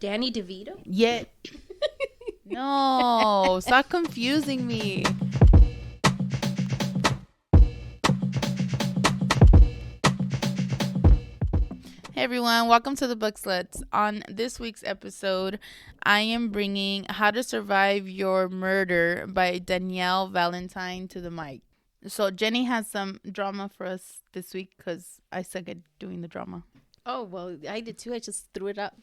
Danny DeVito? Yeah. No, stop confusing me. Hey everyone, welcome to the Book Sluts. On this week's episode, I am bringing How to Survive Your Murder by Danielle Valentine to the mic. So Jenny has some drama for us this week because I suck at doing the drama. Oh, well, I did too. I just threw it up.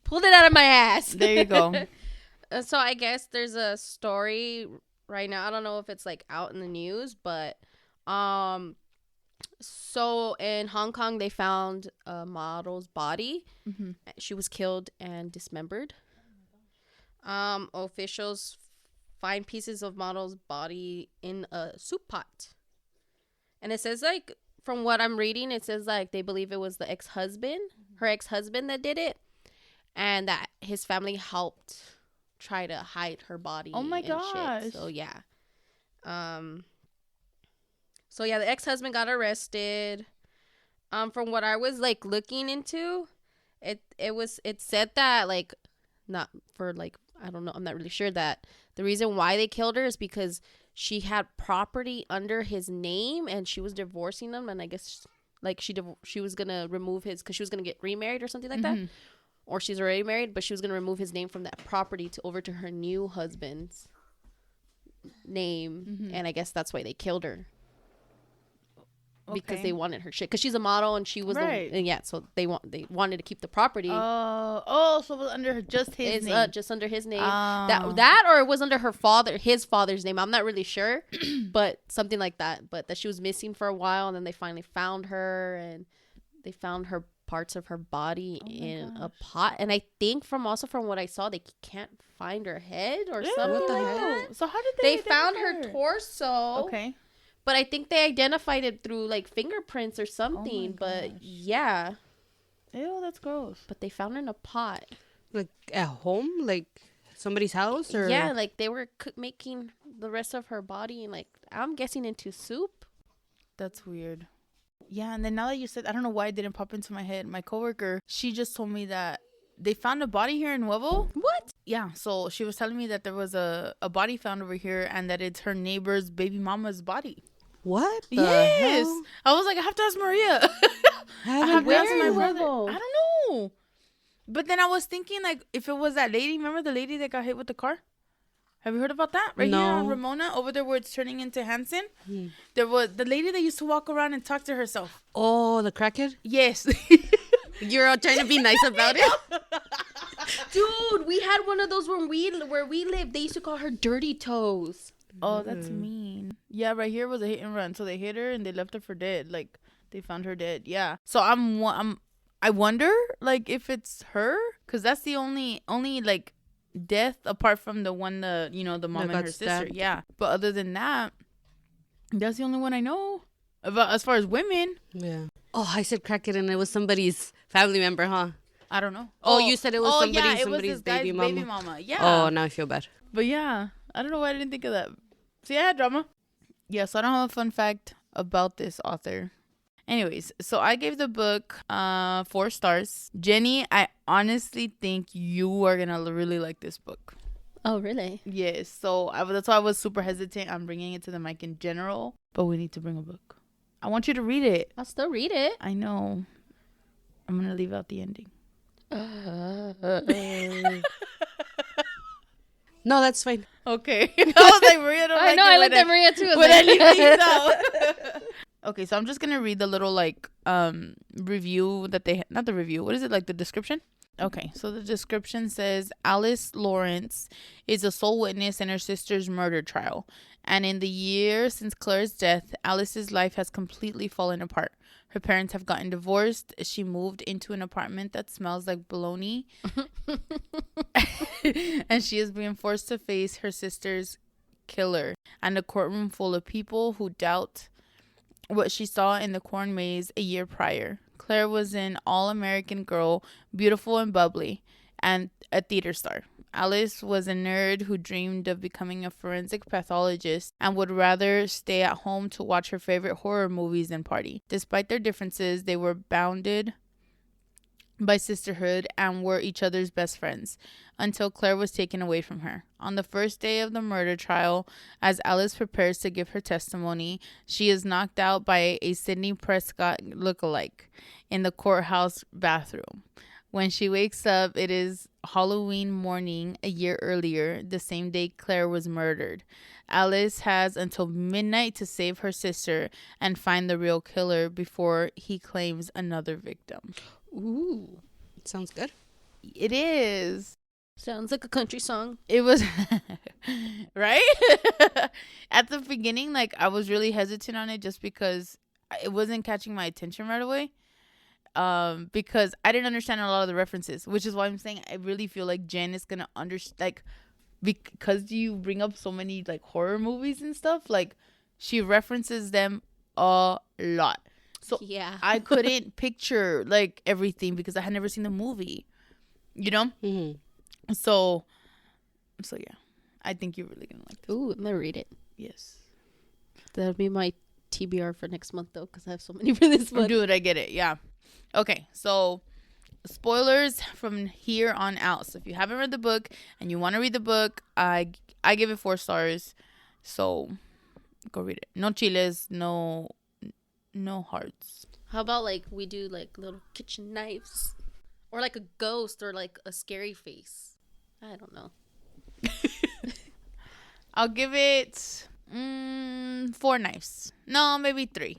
Pulled it out of my ass. There you go. So I guess there's a story right now. I don't know if it's like out in the news, but so in Hong Kong they found a model's body. Mm-hmm. She was killed and dismembered. Officials find pieces of model's body in a soup pot. And it says, like, from what I'm reading, it says like they believe it was the ex-husband, her ex-husband that did it, and that his family helped try to hide her body. Oh my gosh. Shit. So yeah. So yeah, the ex-husband got arrested. From what I was like looking into, it said that like, not for like, I don't know, I'm not really sure, that the reason why they killed her is because she had property under his name and she was divorcing him, and I guess like she was gonna remove his, because she was gonna get remarried or something like that, or she's already married, but she was gonna remove his name from that property over to her new husband's name, and I guess that's why they killed her. Because they wanted her shit, because she's a model and she was right. So they wanted to keep the property. So it was under just his name. Just under his name. That or it was under his father's name. I'm not really sure, but something like that. But that she was missing for a while, and then they finally found her, and they found her parts of her body in a pot. And I think from what I saw, they can't find her head or something like that. So how did they found her torso? Okay. But I think they identified it through like fingerprints or something. But yeah. Ew, that's gross. But they found her in a pot. Like at home? Like somebody's house? Or yeah, like they were making the rest of her body, and like I'm guessing into soup. That's weird. Yeah, and then now that you said, I don't know why it didn't pop into my head. My coworker, she just told me that they found a body here in Nuevo. What? Yeah, so she was telling me that there was a body found over here, and that it's her neighbor's baby mama's body. What? Yes. Hell? I was like, I have to ask Maria. I have to ask my brother. I don't know. But then I was thinking, like, if it was that lady, remember the lady that got hit with the car? Have you heard about that? Right here on Ramona, over there where it's turning into Hanson. There was the lady that used to walk around and talk to herself. Oh, the crackhead? Yes. You're all trying to be nice about it? Dude, we had one of those where we lived. They used to call her Dirty Toes. Oh, that's mean. Yeah, right here was a hit and run. So they hit her and they left her for dead. Like, they found her dead. Yeah. So I wonder, like, if it's her, because that's the only like death apart from the one, the mom and her sister. Yeah. But other than that, that's the only one I know about as far as women. Yeah. Oh, I said crackhead and it was somebody's family member, huh? I don't know. Oh, you said it was somebody's was baby mama. Baby mama. Yeah. Oh, now I feel bad. But yeah, I don't know why I didn't think of that. See, I had drama. Yeah, so I don't have a fun fact about this author. Anyways, so I gave the book 4 stars. Jenny, I honestly think you are going to really like this book. Oh, really? Yes. So that's why I was super hesitant on bringing it to the mic in general. But we need to bring a book. I want you to read it. I'll still read it. I know. I'm going to leave out the ending. No, that's fine. Okay. I was like, Maria don't I like know, it I looked at Maria too. When I leave things out. Okay, so I'm just going to read the little, like, review that they... Not the review. What is it? Like, the description? Okay, so the description says, Alice Lawrence is a sole witness in her sister's murder trial. And in the year since Claire's death, Alice's life has completely fallen apart. Her parents have gotten divorced. She moved into an apartment that smells like bologna. And she is being forced to face her sister's killer and a courtroom full of people who doubt what she saw in the corn maze a year prior. Claire was an all-American girl, beautiful and bubbly, and a theater star. Alice was a nerd who dreamed of becoming a forensic pathologist and would rather stay at home to watch her favorite horror movies than party. Despite their differences, they were bounded by sisterhood and were each other's best friends until Claire was taken away from her. On the first day of the murder trial, as Alice prepares to give her testimony, she is knocked out by a Sidney Prescott lookalike in the courthouse bathroom. When she wakes up, it is Halloween morning a year earlier, the same day Claire was murdered. Alice has until midnight to save her sister and find the real killer before he claims another victim. Ooh, sounds good. It is. Sounds like a country song. It was right at the beginning. Like, I was really hesitant on it just because it wasn't catching my attention right away. Because I didn't understand a lot of the references, which is why I'm saying I really feel like Jen is gonna understand. Like, because you bring up so many like horror movies and stuff, like she references them a lot. So yeah, I couldn't picture like everything because I had never seen the movie, you know. Mm-hmm. So yeah, I think you're really gonna like this. Ooh, I'm gonna read it. Yes, That'll be my TBR for next month though, because I have so many for this one. dude, I get it. Yeah. Okay, so spoilers from here on out. So if you haven't read the book and you want to read the book, I give it 4 stars. So go read it. No chiles, no hearts. How about like we do like little kitchen knives, or like a ghost, or like a scary face? I don't know. I'll give it 4 knives. No, maybe 3.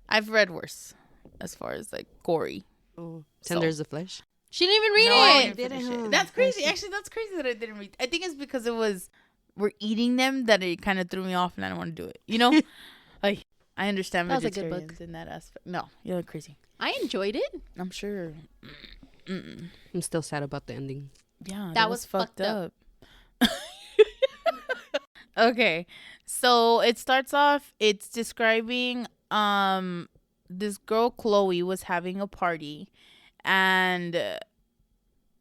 I've read worse as far as like gory. Oh, Tenders of Flesh. She didn't even read No, I it. didn't finish Didn't. it. That's crazy. Actually, that's crazy that I didn't read. I think it's because we're eating them that it kind of threw me off and I don't want to do it. You know, like I understand That was a good vegetarians book. in that aspect. No, you're crazy. I enjoyed it. I'm sure. I'm still sad about the ending. Yeah, That was fucked up. Okay, so it starts off. It's describing this girl Chloe was having a party, and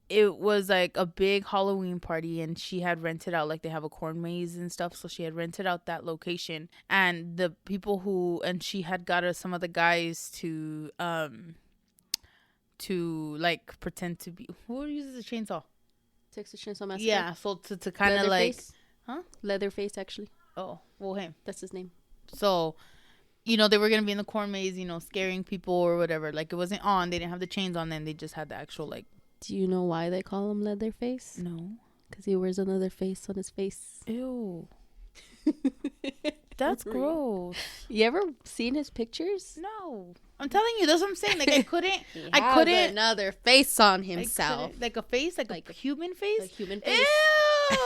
it was like a big Halloween party, and she had rented out, like they have a corn maze and stuff, so she had rented out that location, and the people and she had got some of the guys to like pretend to be, who uses a chainsaw? Texas Chainsaw Massacre. Yeah, so to kind of like, huh? Leatherface, actually. Oh, well, him. That's his name. So, you know, they were going to be in the corn maze, you know, scaring people or whatever. Like, it wasn't on. They didn't have the chains on them. They just had the actual, like... Do you know why they call him Leatherface? No. Because he wears another face on his face. Ew. That's gross. You ever seen his pictures? No. I'm telling you, that's what I'm saying. Like, I couldn't... I couldn't... another face on I himself. couldn't- like a face? Like a human face? A human face.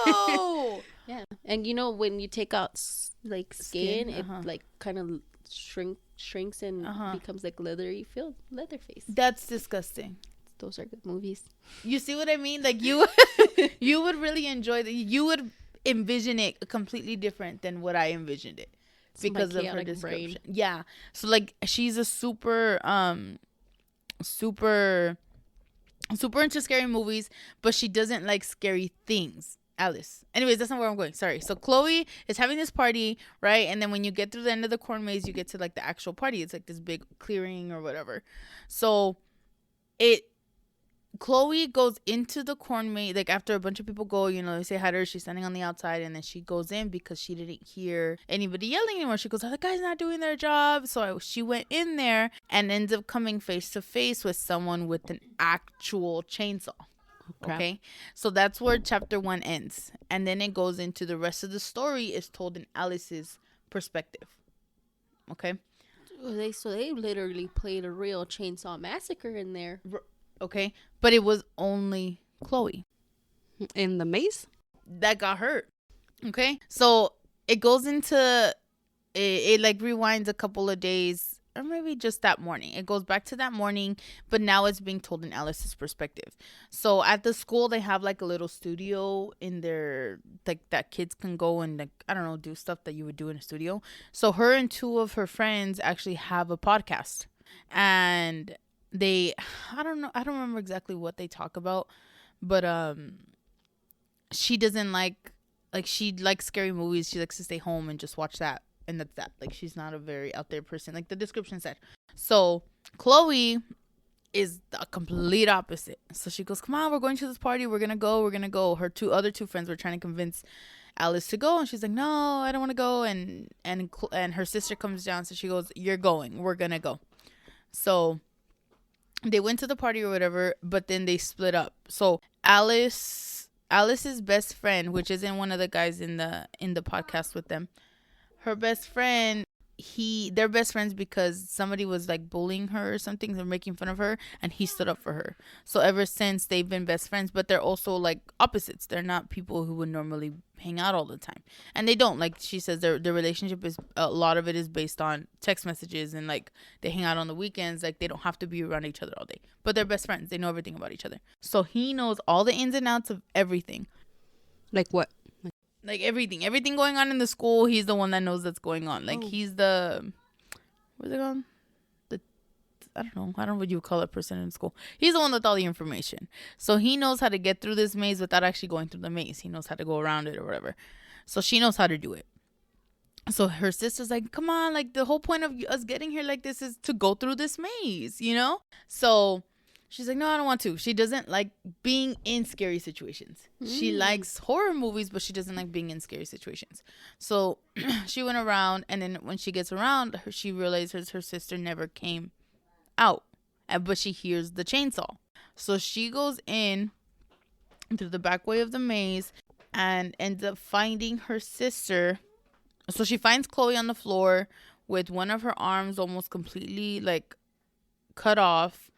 Ew! Yeah. And you know, when you take out like skin, Skin, it like kind of shrinks and becomes like leathery feel. Leatherface. That's disgusting. Those are good movies. You see what I mean? Like, you would really enjoy that. You would envision it completely different than what I envisioned it because of her description. Brain. Yeah. So like, she's a super into scary movies, but she doesn't like scary things. Alice. Anyways, that's not where I'm going. Sorry. So Chloe is having this party, right? And then when you get through the end of the corn maze, you get to like the actual party. It's like this big clearing or whatever. So Chloe goes into the corn maze, like after a bunch of people go, you know, they say hi to her, she's standing on the outside, and then she goes in because she didn't hear anybody yelling anymore. She goes, oh, the guy's not doing their job. So she went in there and ends up coming face to face with someone with an actual chainsaw. Okay, so that's where chapter 1 ends, and then it goes into the rest of the story is told in Alice's perspective. Okay, so they literally played a real chainsaw massacre in there. Okay, but it was only Chloe in the maze that got hurt. Okay, so it goes into it like rewinds a couple of days, or maybe just that morning. It goes back to that morning, but now it's being told in Alice's perspective. So at the school, they have like a little studio in there, like that kids can go and like, I don't know, do stuff that you would do in a studio. So her and 2 of her friends actually have a podcast, and I don't remember exactly what they talk about, but she doesn't like she likes scary movies. She likes to stay home and just watch that. And that's that. Like, she's not a very out there person, like the description said. So Chloe is the complete opposite. So she goes, come on, we're going to this party. We're going to go. Her other two friends were trying to convince Alice to go. And she's like, no, I don't want to go. And her sister comes down. So she goes, you're going. We're going to go. So they went to the party or whatever, but then they split up. So Alice's best friend, which isn't one of the guys in the podcast with them, her best friend, they're best friends because somebody was like bullying her or something. They're making fun of her, and he stood up for her. So ever since, they've been best friends, but they're also like opposites. They're not people who would normally hang out all the time, and they don't. Like she says, their relationship is, a lot of it is based on text messages, and like they hang out on the weekends. Like they don't have to be around each other all day, but they're best friends. They know everything about each other. So he knows all the ins and outs of everything. Like what? Like everything going on in the school, he's the one that knows that's going on. Like he's the, what's it called? I don't know what you would call a person in school. He's the one with all the information. So he knows how to get through this maze without actually going through the maze. He knows how to go around it or whatever. So she knows how to do it. So her sister's like, come on, like the whole point of us getting here like this is to go through this maze, you know? So she's like, no, I don't want to. She doesn't like being in scary situations. She likes horror movies, but she doesn't like being in scary situations. So she went around, and then when she gets around, she realizes her sister never came out, but she hears the chainsaw. So she goes in through the back way of the maze and ends up finding her sister. So she finds Chloe on the floor with one of her arms almost completely like cut off.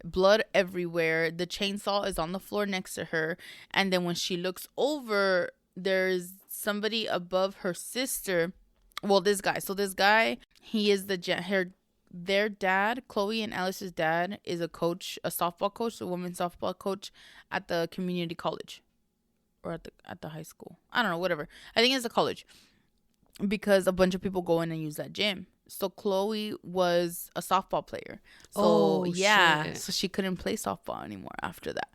Blood everywhere. The chainsaw is on the floor next to her. And then when she looks over, there's somebody above her sister. Well, this guy. So this guy, he is their dad. Chloe and Alice's dad is a coach, a softball coach, a women's softball coach at the community college, or at the high school. I don't know, whatever. I think it's a college, because a bunch of people go in and use that gym. So Chloe was a softball player. So shit. So she couldn't play softball anymore after that.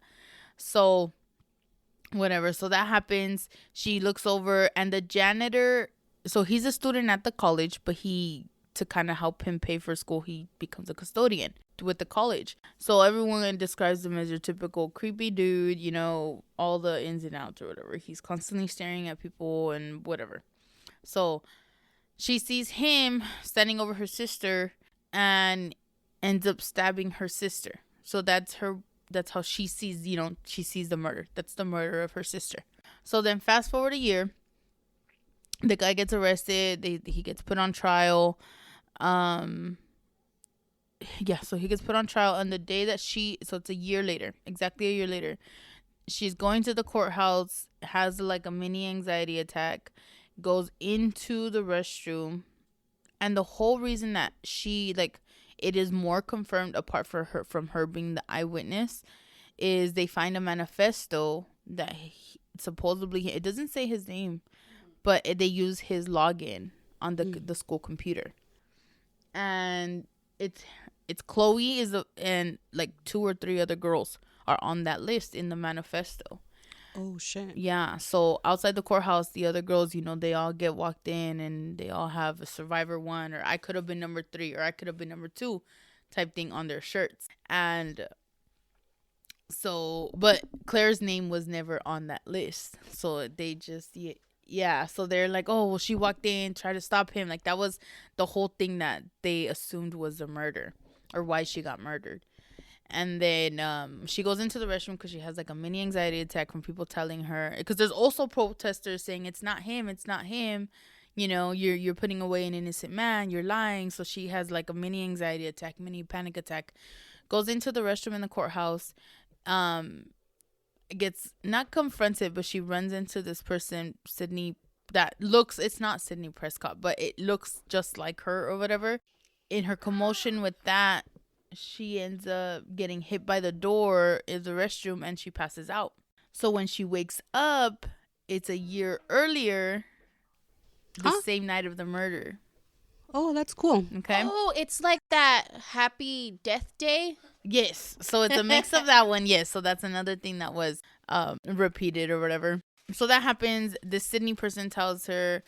So whatever. So that happens. She looks over, and the janitor, so he's a student at the college, but to kind of help him pay for school, he becomes a custodian with the college. So everyone describes him as your typical creepy dude, you know, all the ins and outs or whatever. He's constantly staring at people and whatever. So she sees him standing over her sister and ends up stabbing her sister. So that's how she sees, she sees the murder. That's the murder of her sister. So then fast forward a year, the guy gets arrested. He gets put on trial. So he gets put on trial on the day that so it's a year later, exactly a year later. She's going to the courthouse, has like a mini anxiety attack, goes into the restroom, and the whole reason that it is more confirmed apart from her being the eyewitness is they find a manifesto that supposedly, it doesn't say his name, but they use his login on the school computer, and it's Chloe and like 2 or 3 other girls are on that list in the manifesto. Oh, shit. Yeah. So outside the courthouse, the other girls, they all get walked in, and they all have a survivor 1, or I could have been number 3, or I could have been number 2 type thing on their shirts. And so, but Claire's name was never on that list. So they just, yeah. So they're like, oh, well, she walked in, tried to stop him. Like that was the whole thing that they assumed was a murder, or why she got murdered. And then she goes into the restroom because she has like a mini anxiety attack from people telling her, because there's also protesters saying it's not him, you're putting away an innocent man, you're lying. So she has like a mini anxiety attack, mini panic attack, goes into the restroom in the courthouse, gets not confronted, but she runs into this person, Sydney, it's not Sydney Prescott, but it looks just like her or whatever. In her commotion with that, she ends up getting hit by the door in the restroom, and she passes out. So when she wakes up, it's a year earlier, the same night of the murder. Oh, that's cool. Okay. Oh, it's like that Happy Death Day. Yes. So it's a mix of that one. Yes. So that's another thing that was repeated or whatever. So that happens. This Sydney person tells her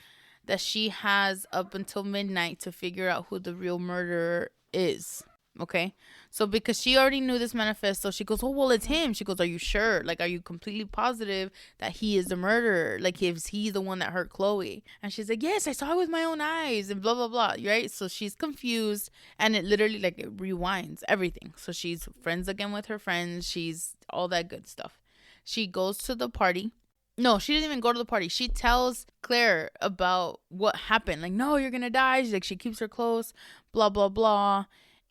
that she has up until midnight to figure out who the real murderer is. Okay. So because she already knew this manifesto, she goes, oh, well, it's him. She goes, are you sure? Like, are you completely positive that he is the murderer? Like, if he's the one that hurt Chloe? And she's like, yes, I saw it with my own eyes and blah, blah, blah. Right? So she's confused, and it literally, like, it rewinds everything. So she's friends again with her friends. She's all that good stuff. She goes to the party. No, she didn't even go to the party. She tells Claire about what happened. Like, no, you're going to die. She's like, she keeps her close, blah, blah, blah.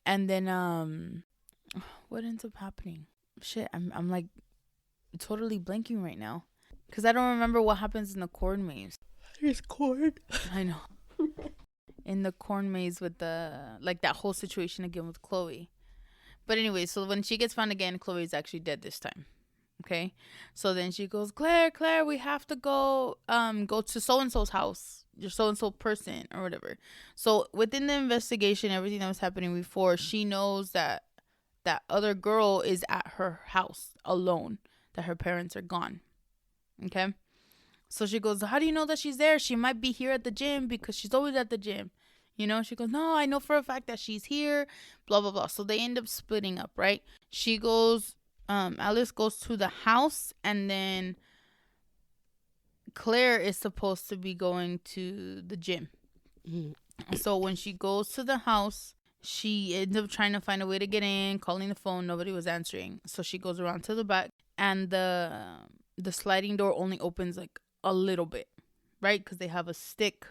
And then, what ends up happening? Shit, I'm like totally blanking right now. Because I don't remember what happens in the corn maze. There's corn. I know. In the corn maze with like that whole situation again with Chloe. But anyway, so when she gets found again, Chloe's actually dead this time. Okay, so then she goes, Claire, we have to go to so-and-so's house, your so-and-so person or whatever. So within the investigation, everything that was happening before, she knows that that other girl is at her house alone, that her parents are gone. Okay, so she goes, how do you know that she's there? She might be here at the gym because she's always at the gym. You know, she goes, no, I know for a fact that she's here, blah, blah, blah. So they end up splitting up, right? She goes... Alice goes to the house, and then Claire is supposed to be going to the gym. So when she goes to the house, she ends up trying to find a way to get in, calling the phone. Nobody was answering. So she goes around to the back, and the sliding door only opens like a little bit, right? Because they have a stick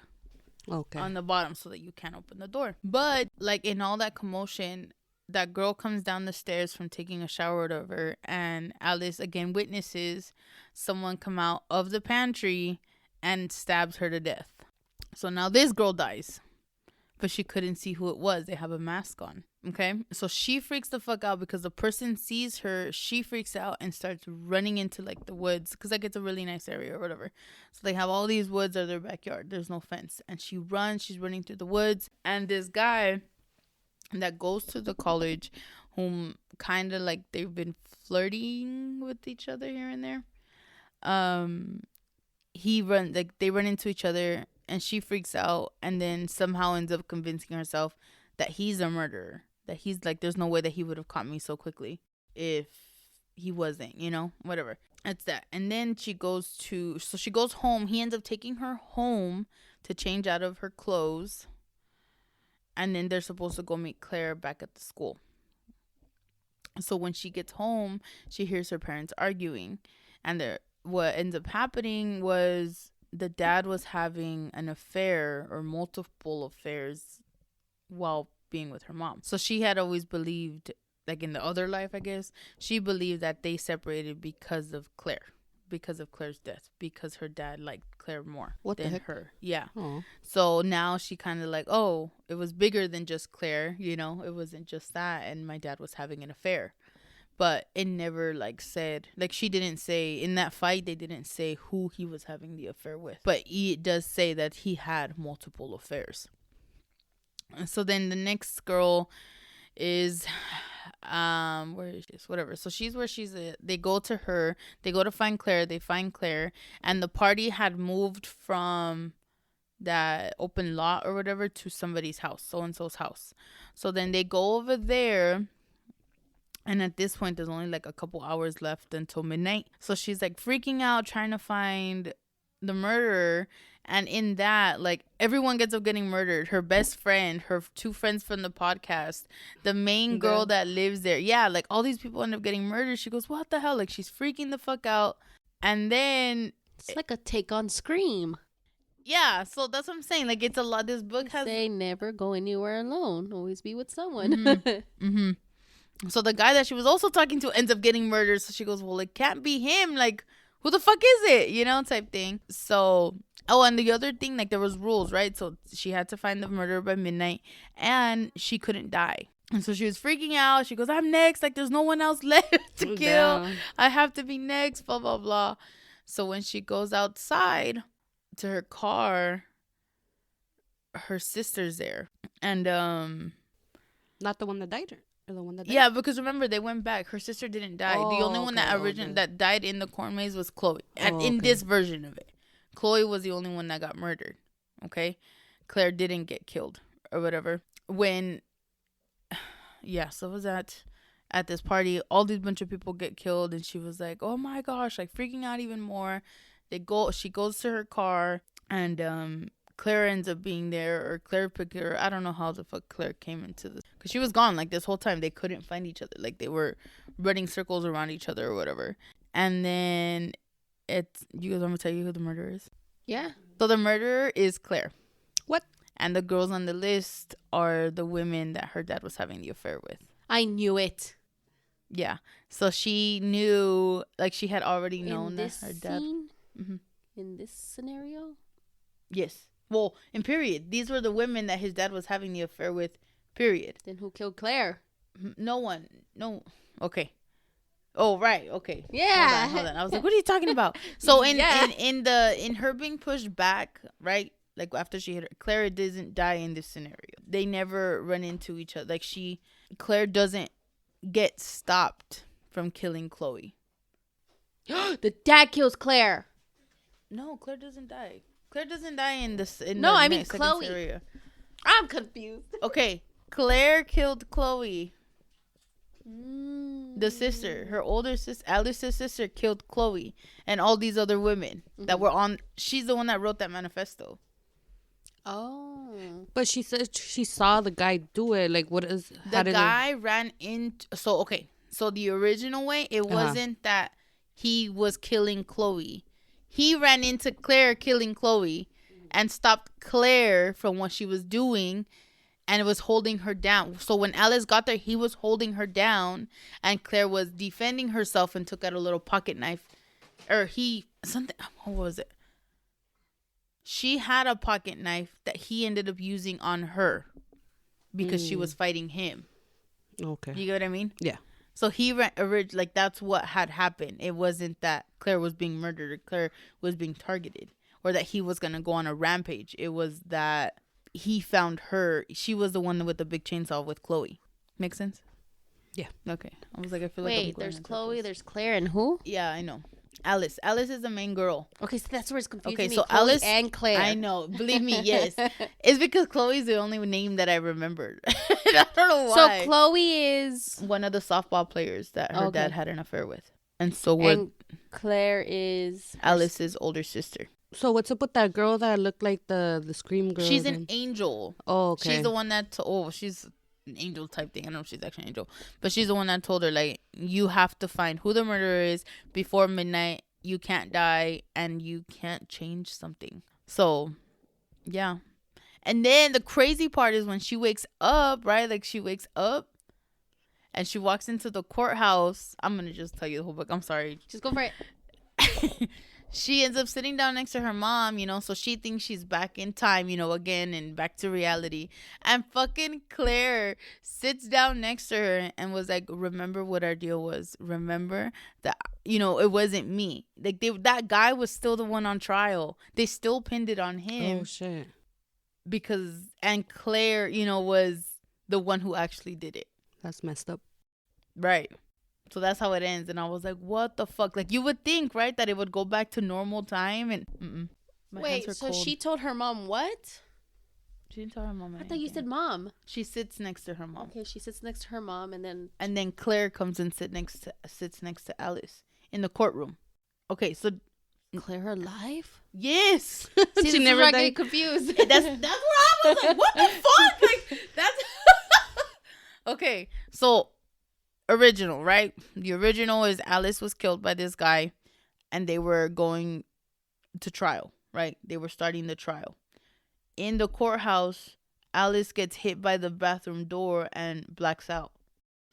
on the bottom so that you can't open the door. But like in all that commotion, that girl comes down the stairs from taking a shower or whatever, and Alice again witnesses someone come out of the pantry and stabs her to death. So now this girl dies, but she couldn't see who it was. They have a mask on. Okay, so she freaks the fuck out because the person sees her. She freaks out and starts running into like the woods, because like it's a really nice area or whatever. So they have all these woods or their backyard. There's no fence, and she runs. She's running through the woods, and this guy that goes to the college, whom kind of like they've been flirting with each other here and there. They run into each other, and she freaks out, and then somehow ends up convincing herself that he's a murderer. That he's like, there's no way that he would have caught me so quickly if he wasn't, you know, whatever. That's that. And then she goes home. He ends up taking her home to change out of her clothes. And then they're supposed to go meet Claire back at the school. So when she gets home, she hears her parents arguing. And what ends up happening was the dad was having an affair or multiple affairs while being with her mom. So she had always believed, like in the other life, I guess, she believed that they separated because of Claire. Because of Claire's death, because her dad liked Claire more than her. Yeah. Aww. So now she kind of like, oh, it was bigger than just Claire, you know, it wasn't just that, and my dad was having an affair. But it never like said, like she didn't say in that fight, they didn't say who he was having the affair with, but it does say that he had multiple affairs. And so then the next girl is where is this, whatever. So she's where she's at. They go to her, they go to find Claire, they find Claire, and the party had moved from that open lot or whatever to somebody's house, so and so's house. So then they go over there, and at this point there's only like a couple hours left until midnight. So she's like freaking out trying to find the murderer. And in that, like, everyone gets up getting murdered. Her best friend, her two friends from the podcast, the main girl that lives there. Yeah, like, all these people end up getting murdered. She goes, what the hell? Like, she's freaking the fuck out. And then... It's like a take on Scream. Yeah, so that's what I'm saying. Like, it's a lot. This book has... They never go anywhere alone. Always be with someone. Mm-hmm. So the guy that she was also talking to ends up getting murdered. So she goes, well, it can't be him. Like, who the fuck is it? You know, type thing. So... Oh, and the other thing, like, there was rules, right? So she had to find the murderer by midnight, and she couldn't die. And so she was freaking out. She goes, I'm next. Like, there's no one else left to kill. I have to be next, blah, blah, blah. So when she goes outside to her car, her sister's there. And, not the one that died, or the one that died? Yeah, because remember, they went back. Her sister didn't die. The only one that died in the corn maze was Chloe. In this version of it. Chloe was the only one that got murdered, okay? Claire didn't get killed or whatever. When yeah, so it was at this party. All these bunch of people get killed, and she was like, "Oh my gosh!" Like freaking out even more. She goes to her car, and Claire ends up being there, or Claire picked her. I don't know how the fuck Claire came into this, because she was gone like this whole time. They couldn't find each other. Like they were running circles around each other or whatever. And then you guys want me to tell you who the murderer is? Yeah. So the murderer is Claire. What? And the girls on the list are the women that her dad was having the affair with. I knew it. Yeah. So she knew, like she had already known that her dad. Mm-hmm. In this scenario? Yes. Well, in period. These were the women that his dad was having the affair with, period. Then who killed Claire? No one. No. Okay. Oh, right. Okay. Yeah. Hold on. I was like, what are you talking about? So in her being pushed back, right? Like after she hit her, Claire doesn't die in this scenario. They never run into each other. Like Claire doesn't get stopped from killing Chloe. The dad kills Claire. No, Claire doesn't die. Claire doesn't die in this. No, I mean Chloe. Scenario. I'm confused. Okay, Claire killed Chloe. The sister, her older sister, Alice's sister, killed Chloe and all these other women that were on. She's the one that wrote that manifesto. Oh. But she said she saw the guy do it. Like, what is... The guy ran into... So, okay. So, the original way, it wasn't that he was killing Chloe. He ran into Claire killing Chloe and stopped Claire from what she was doing, and it was holding her down. So, when Alice got there, he was holding her down, and Claire was defending herself and took out a little pocket knife. Or what was it? She had a pocket knife that he ended up using on her because she was fighting him. Okay. You get what I mean? Yeah. So like that's what had happened. It wasn't that Claire was being murdered or Claire was being targeted or that he was going to go on a rampage. It was that he found her. She was the one with the big chainsaw with Chloe. Make sense? Yeah. Okay. I was like, I feel Wait, there's Chloe, there's Claire, and who? Yeah, I know. Alice is the main girl. Okay, so that's where it's confusing me. Okay, so Chloe Alice and Claire. I know. Believe me, yes. It's because Chloe's the only name that I remembered. I don't know why. So Chloe is one of the softball players that her dad had an affair with. And so Claire is Alice's older sister. So what's up with that girl that looked like the Scream girl? She's an angel. Oh, okay. She's the one that she's an angel type thing. I don't know if she's actually an angel, but she's the one that told her, like, you have to find who the murderer is before midnight. You can't die and you can't change something. So yeah. And then the crazy part is when she wakes up, right? Like she wakes up and she walks into the courthouse. I'm gonna just tell you the whole book. I'm sorry. Just go for it. She ends up sitting down next to her mom, so she thinks she's back in time, again, and back to reality. And fucking Claire sits down next to her and was like, remember what our deal was. Remember that, it wasn't me. Like, that guy was still the one on trial. They still pinned it on him. Oh, shit. And Claire, was the one who actually did it. That's messed up. Right. So that's how it ends. And I was like, what the fuck? Like, you would think, right, that it would go back to normal time. And wait, so cold. She told her mom what? She didn't tell her mom anything. I thought you said mom. She sits next to her mom. Okay, she sits next to her mom, and then Claire comes and sits next to Alice in the courtroom. Okay, so Claire alive? Yes. See, she never get confused. That's where I was like, what the fuck? Like, that's okay. So original, right? The original is Alice was killed by this guy and they were going to trial, right? They were starting the trial. In the courthouse, Alice gets hit by the bathroom door and blacks out.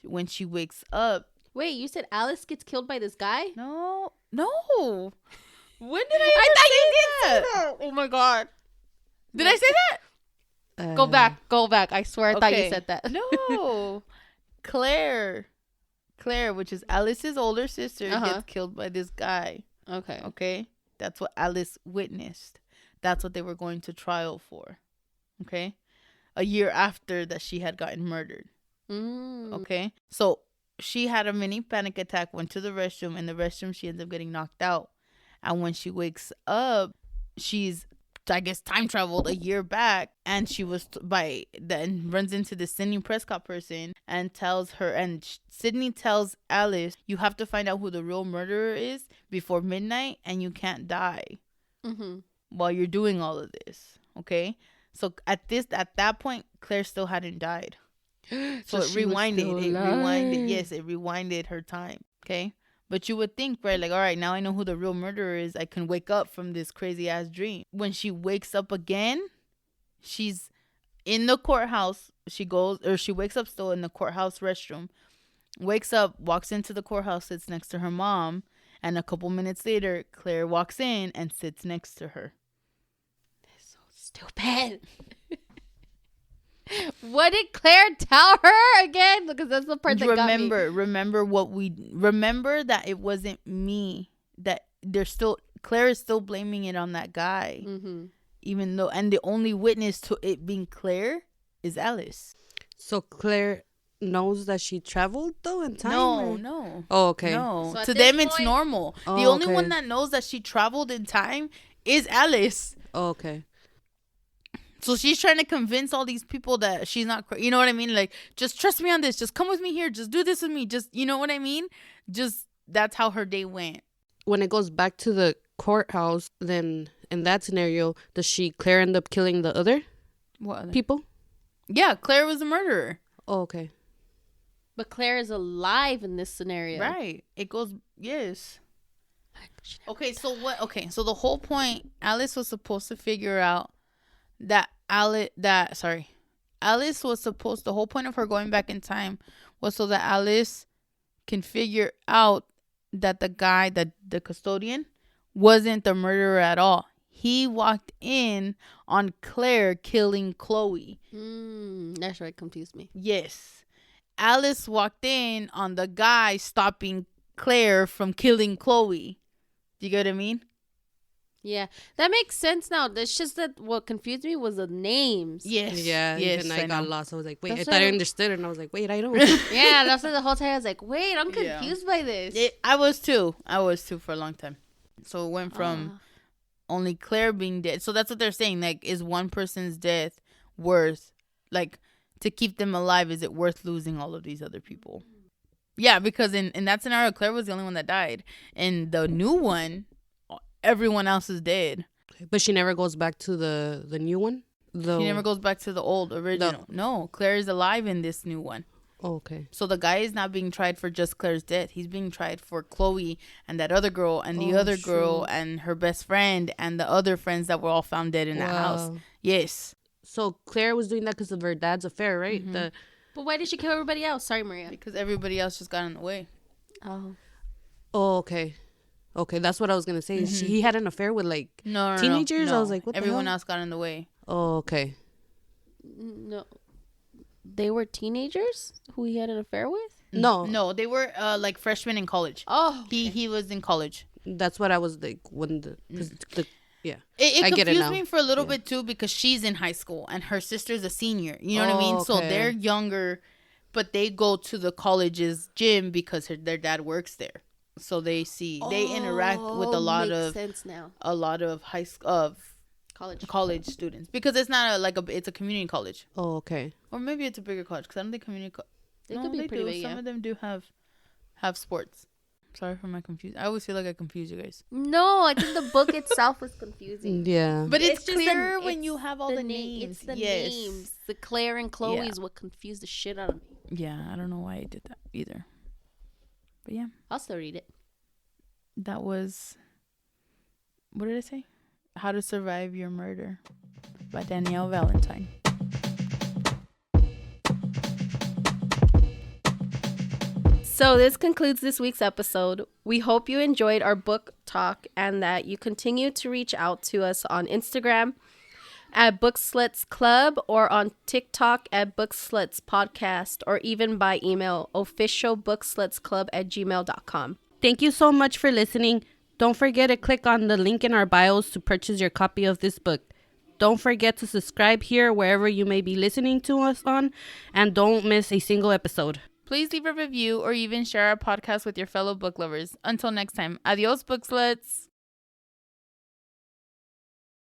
When she wakes up... Wait, you said Alice gets killed by this guy? No. When did I thought you did that? Oh my god. Did I say that? Go back. I swear I thought you said that. No. Claire, which is Alice's older sister, gets killed by this guy. Okay. That's what Alice witnessed. That's what they were going to trial for. Okay. A year after that she had gotten murdered. Okay. So she had a mini panic attack, went to the restroom. In the restroom, she ends up getting knocked out. And when she wakes up, she's I guess, time traveled a year back, and she was then runs into the Sydney Prescott person and tells her, and Sydney tells Alice, you have to find out who the real murderer is before midnight, and you can't die while you're doing all of this. Okay, so at that point, Claire still hadn't died, so it rewinded. Yes, it rewinded her time. Okay. But you would think, right, like, all right, now I know who the real murderer is. I can wake up from this crazy-ass dream. When she wakes up again, she's in the courthouse. She wakes up still in the courthouse restroom. Wakes up, walks into the courthouse, sits next to her mom. And a couple minutes later, Claire walks in and sits next to her. That's so stupid. What did Claire tell her again? Because that's the part that got me. Remember that it wasn't me. That Claire is still blaming it on that guy. Even though, and the only witness to it being Claire is Alice. So Claire knows that she traveled though in time? No. Oh, okay. No. So to them, it's normal. Oh, the only one that knows that she traveled in time is Alice. Oh, okay. So she's trying to convince all these people that she's not crazy. You know what I mean? Like, just trust me on this. Just come with me here. Just do this with me. Just, you know what I mean? Just, that's how her day went. When it goes back to the courthouse, then in that scenario, does Claire end up killing the other people? Yeah, Claire was the murderer. Oh, okay. But Claire is alive in this scenario. Right. It goes, yes. Okay, so what? Okay, so the whole point, Alice was supposed to figure out the whole point of her going back in time was so that Alice can figure out that the guy, the custodian, wasn't the murderer at all. He walked in on Claire killing Chloe. That's right, confused me. Yes. Alice walked in on the guy stopping Claire from killing Chloe. Do you get what I mean? Yeah, that makes sense now. It's just that what confused me was the names. Yes. Yeah, yes, even I got lost. I was like, wait, That's I thought I what- understood. And I was like, wait, I don't. Yeah, that's why the whole time I was like, wait, I'm confused by this. I was too for a long time. So it went from only Claire being dead. So that's what they're saying. Like, is one person's death worth, like, to keep them alive, is it worth losing all of these other people? Yeah, because in that scenario, Claire was the only one that died. In the new one, everyone else is dead. But she never goes back to the new one? She never goes back to the old original. No, Claire is alive in this new one. Oh, okay. So the guy is not being tried for just Claire's death. He's being tried for Chloe and that other girl and the other girl and her best friend and the other friends that were all found dead in that house. Yes. So Claire was doing that because of her dad's affair, right? Mm-hmm. But why did she kill everybody else? Sorry, Maria. Because everybody else just got in the way. Oh. Oh, okay. Okay, that's what I was going to say. He had an affair with, like, teenagers? No. I was like, what the Everyone hell? else got in the way. Oh, okay. No. They were teenagers who he had an affair with? No, they were like freshmen in college. Oh. Okay. He was in college. That's what I was like when yeah. It I get it confused now. me for a little bit too because she's in high school and her sister's a senior. You know what I mean? So okay. they're younger, but they go to the college's gym because their dad works there. So they interact with sense now. a lot of high school college students because it's not it's a community college. Oh, okay. Or maybe it's a bigger college because I don't think community. They could be pretty big. Some of them do have sports. Sorry for my confusion. I always feel like I confuse you guys. No, I think the book itself was confusing. Yeah. But it's just clear when you have all the names. It's the Yes. names. The Claire and Chloe Yeah. is what confused the shit out of me. Yeah, I don't know why I did that either. But yeah, I'll still read it. that was, what did I say? How to Survive Your Murder by Danielle Valentine. So this concludes this week's episode. We hope you enjoyed our book talk and that you continue to reach out to us on Instagram at Sluts Club or on TikTok at Sluts Podcast or even by email officialbookslutsclub@gmail.com. Thank you so much for listening. Don't forget to click on the link in our bios to purchase your copy of this book. Don't forget to subscribe here wherever you may be listening to us on, and don't miss a single episode. Please leave a review or even share our podcast with your fellow book lovers. Until next time, adios, book sluts.